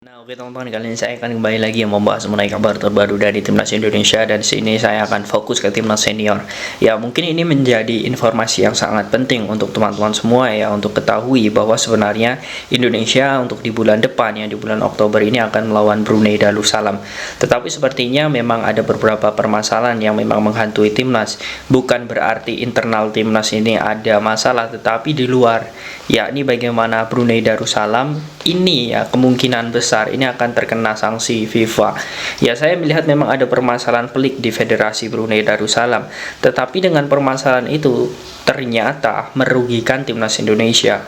Nah, oke teman-teman, kali ini saya akan kembali lagi membahas mengenai kabar terbaru dari timnas Indonesia, dan di sini saya akan fokus ke timnas senior. Ya, mungkin ini menjadi informasi yang sangat penting untuk teman-teman semua ya, untuk ketahui bahwa sebenarnya Indonesia untuk di bulan depan ya, di bulan Oktober ini akan melawan Brunei Darussalam. Tetapi sepertinya memang ada beberapa permasalahan yang memang menghantui timnas. Bukan berarti internal timnas ini ada masalah, tetapi di luar, yakni bagaimana Brunei Darussalam ini ya kemungkinan besar ini akan terkena sanksi FIFA. Ya, saya melihat memang ada permasalahan pelik di Federasi Brunei Darussalam, tetapi dengan permasalahan itu ternyata merugikan timnas Indonesia.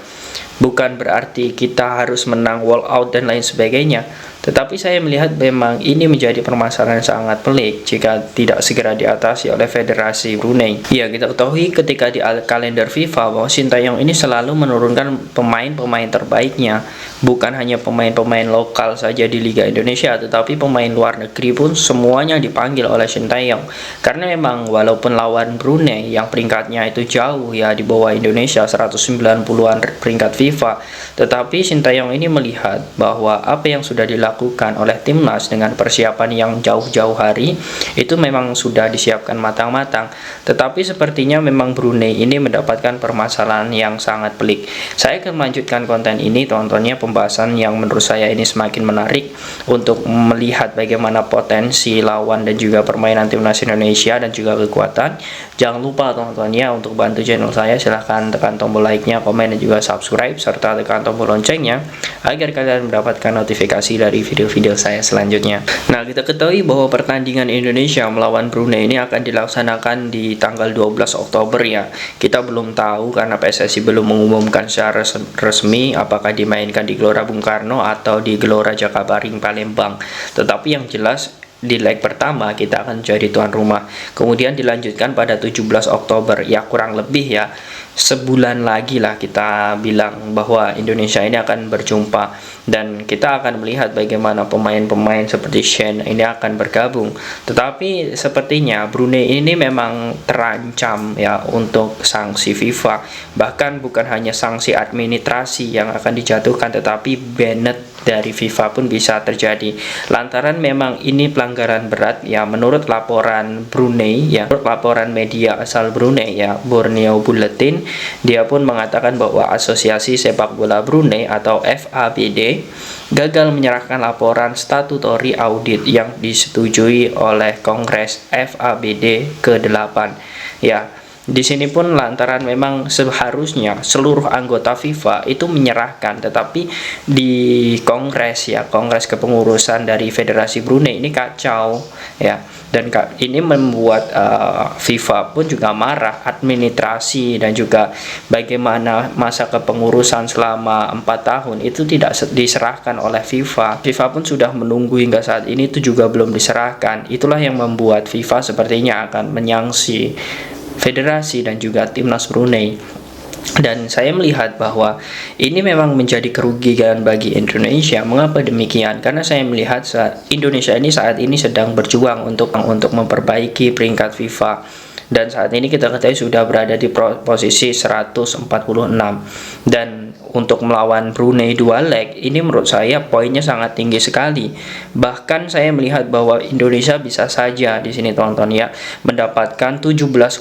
Bukan berarti kita harus menang wall out dan lain sebagainya, tetapi saya melihat memang ini menjadi permasalahan yang sangat pelik jika tidak segera diatasi oleh Federasi Brunei. Ya, kita ketahui ketika di kalender FIFA bahwa Sintayong ini selalu menurunkan pemain-pemain terbaiknya, bukan hanya pemain-pemain lokal saja di Liga Indonesia, tetapi pemain luar negeri pun semuanya dipanggil oleh Sintayong. Karena memang walaupun lawan Brunei yang peringkatnya itu jauh ya, di bawah Indonesia 190-an peringkat FIFA, tetapi Sintayong ini melihat bahwa apa yang sudah dilakukan oleh timnas dengan persiapan yang jauh-jauh hari itu memang sudah disiapkan matang-matang. Tetapi sepertinya memang Brunei ini mendapatkan permasalahan yang sangat pelik. Saya akan melanjutkan konten ini tontonnya pembahasan yang menurut saya ini semakin menarik untuk melihat bagaimana potensi lawan dan juga permainan timnas Indonesia dan juga kekuatan. Jangan lupa tontonnya untuk bantu channel saya, silahkan tekan tombol like-nya, komen dan juga subscribe, serta tekan tombol loncengnya agar kalian mendapatkan notifikasi dari video-video saya selanjutnya. Nah, kita ketahui bahwa pertandingan Indonesia melawan Brunei ini akan dilaksanakan di tanggal 12 Oktober ya. Kita belum tahu karena PSSI belum mengumumkan secara resmi apakah dimainkan di Gelora Bung Karno atau di Gelora Jakabaring Palembang. Tetapi yang jelas di leg pertama kita akan jadi tuan rumah. Kemudian dilanjutkan pada 17 Oktober. Ya, kurang lebih ya sebulan lagi lah kita bilang bahwa Indonesia ini akan berjumpa, dan kita akan melihat bagaimana pemain-pemain seperti Shen ini akan bergabung. Tetapi sepertinya Brunei ini memang terancam ya untuk sanksi FIFA. Bahkan bukan hanya sanksi administrasi yang akan dijatuhkan, tetapi banned dari FIFA pun bisa terjadi, lantaran memang ini pelanggaran berat ya menurut laporan Brunei ya, menurut laporan media asal Brunei ya, Borneo Bulletin. Dia pun mengatakan bahwa Asosiasi Sepak Bola Brunei atau FABD gagal menyerahkan laporan statutory audit yang disetujui oleh Kongres FABD ke-8 ya. Di sini pun lantaran memang seharusnya seluruh anggota FIFA itu menyerahkan, tetapi di Kongres ya, Kongres Kepengurusan dari Federasi Brunei ini kacau ya, dan ini membuat FIFA pun juga marah. Administrasi dan juga bagaimana masa kepengurusan selama 4 tahun itu tidak diserahkan oleh FIFA. FIFA pun sudah menunggu hingga saat ini itu juga belum diserahkan. Itulah yang membuat FIFA sepertinya akan menyangsi Federasi dan juga timnas Brunei. Dan saya melihat bahwa ini memang menjadi kerugian bagi Indonesia. Mengapa demikian? Karena saya melihat Indonesia ini saat ini sedang berjuang untuk memperbaiki peringkat FIFA. Dan saat ini kita ketahui sudah berada di posisi 146. Dan untuk melawan Brunei 2 leg ini menurut saya poinnya sangat tinggi sekali. Bahkan saya melihat bahwa Indonesia bisa saja di sini tonton ya mendapatkan 17,72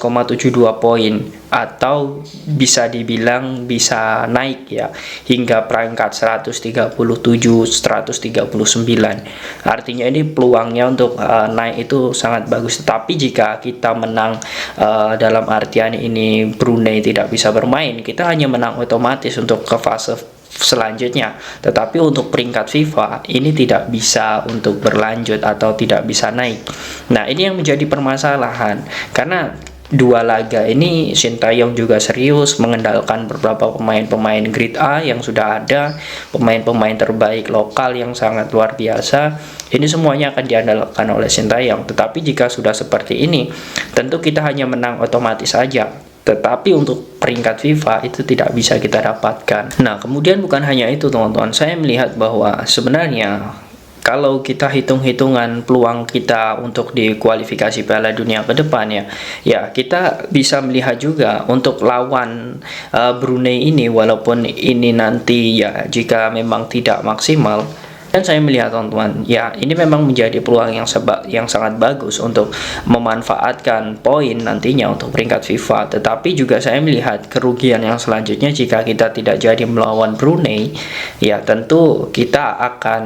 poin, atau bisa dibilang bisa naik ya hingga peringkat 137 139. Artinya ini peluangnya untuk naik itu sangat bagus. Tetapi jika kita menang dalam artian ini Brunei tidak bisa bermain, kita hanya menang otomatis untuk ke fase selanjutnya. Tetapi untuk peringkat FIFA ini tidak bisa untuk berlanjut atau tidak bisa naik. Nah, ini yang menjadi permasalahan, karena 2 laga ini Sintayong juga serius mengandalkan beberapa pemain-pemain grade A yang sudah ada, pemain-pemain terbaik lokal yang sangat luar biasa. Ini semuanya akan diandalkan oleh Sintayong. Tetapi jika sudah seperti ini, tentu kita hanya menang otomatis saja. Tetapi untuk peringkat FIFA itu tidak bisa kita dapatkan. Nah, kemudian bukan hanya itu teman-teman, saya melihat bahwa sebenarnya kalau kita hitung-hitungan peluang kita untuk di kualifikasi Piala Dunia ke depan ya kita bisa melihat juga untuk lawan Brunei ini, walaupun ini nanti ya jika memang tidak maksimal, Dan saya melihat teman-teman, ya ini memang menjadi peluang yang sangat bagus untuk memanfaatkan poin nantinya untuk peringkat FIFA. Tetapi juga saya melihat kerugian yang selanjutnya jika kita tidak jadi melawan Brunei, ya tentu kita akan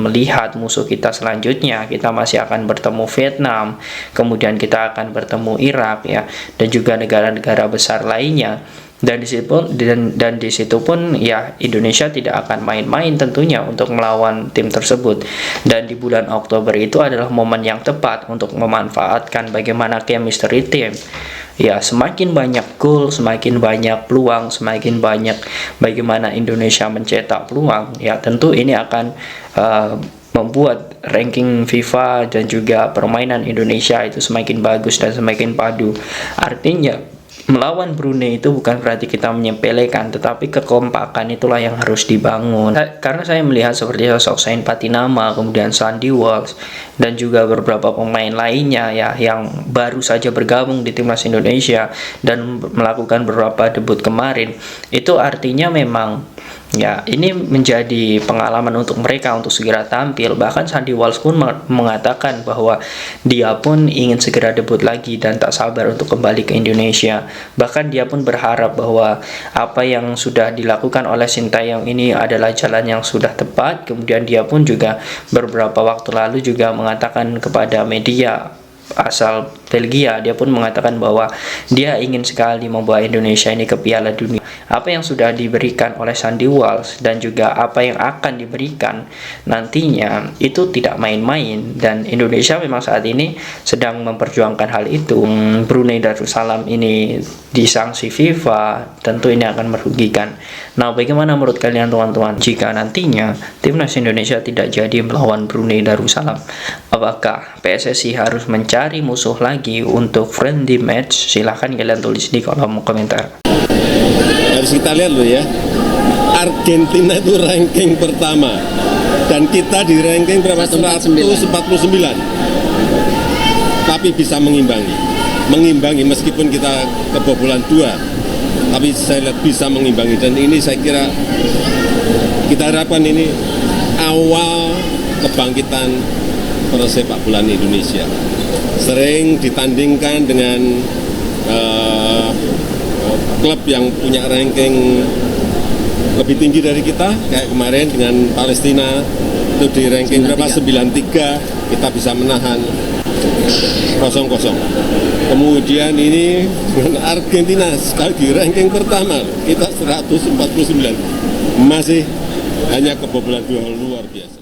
melihat musuh kita selanjutnya. Kita masih akan bertemu Vietnam, kemudian kita akan bertemu Irak ya, dan juga negara-negara besar lainnya. Dan di situ pun ya Indonesia tidak akan main-main tentunya untuk melawan tim tersebut. Dan di bulan Oktober itu adalah momen yang tepat untuk memanfaatkan bagaimana chemistry tim. Ya, semakin banyak gol, semakin banyak peluang, semakin banyak bagaimana Indonesia mencetak peluang. Ya, tentu ini akan membuat ranking FIFA dan juga permainan Indonesia itu semakin bagus dan semakin padu. Artinya melawan Brunei itu bukan berarti kita menyepelekan, tetapi kekompakan itulah yang harus dibangun. Karena saya melihat seperti sosok Sain Patinama, kemudian Sandy Walsh, dan juga beberapa pemain lainnya ya yang baru saja bergabung di timnas Indonesia dan melakukan beberapa debut kemarin. Itu artinya memang ya ini menjadi pengalaman untuk mereka untuk segera tampil. Bahkan Sandy Walsh pun mengatakan bahwa dia pun ingin segera debut lagi dan tak sabar untuk kembali ke Indonesia. Bahkan dia pun berharap bahwa apa yang sudah dilakukan oleh Sintayong ini adalah jalan yang sudah tepat. Kemudian dia pun juga beberapa waktu lalu juga mengatakan kepada media asal Belgia, dia pun mengatakan bahwa dia ingin sekali membawa Indonesia ini ke Piala Dunia. Apa yang sudah diberikan oleh Sandy Walsh dan juga apa yang akan diberikan nantinya itu tidak main-main, dan Indonesia memang saat ini sedang memperjuangkan hal itu. Brunei Darussalam ini disanksi FIFA, tentu ini akan merugikan. Nah, bagaimana menurut kalian teman-teman jika nantinya timnas Indonesia tidak jadi melawan Brunei Darussalam? Apakah PSSI harus mencari musuh lagi untuk friendly match? Silahkan kalian tulis di kolom komentar. Harus kita lihat loh ya, Argentina itu ranking pertama dan kita di ranking berapa? 149, tapi bisa mengimbangi meskipun kita kebobolan 2, tapi saya lihat bisa mengimbangi. Dan ini saya kira kita harapkan ini awal kebangkitan persepak bola Indonesia. Sering ditandingkan dengan klub yang punya ranking lebih tinggi dari kita, kayak kemarin dengan Palestina itu di ranking 93. Berapa? 93, kita bisa menahan 0-0. Kemudian ini dengan Argentina sekali di ranking pertama, kita 149, masih hanya kebobolan 2, luar biasa.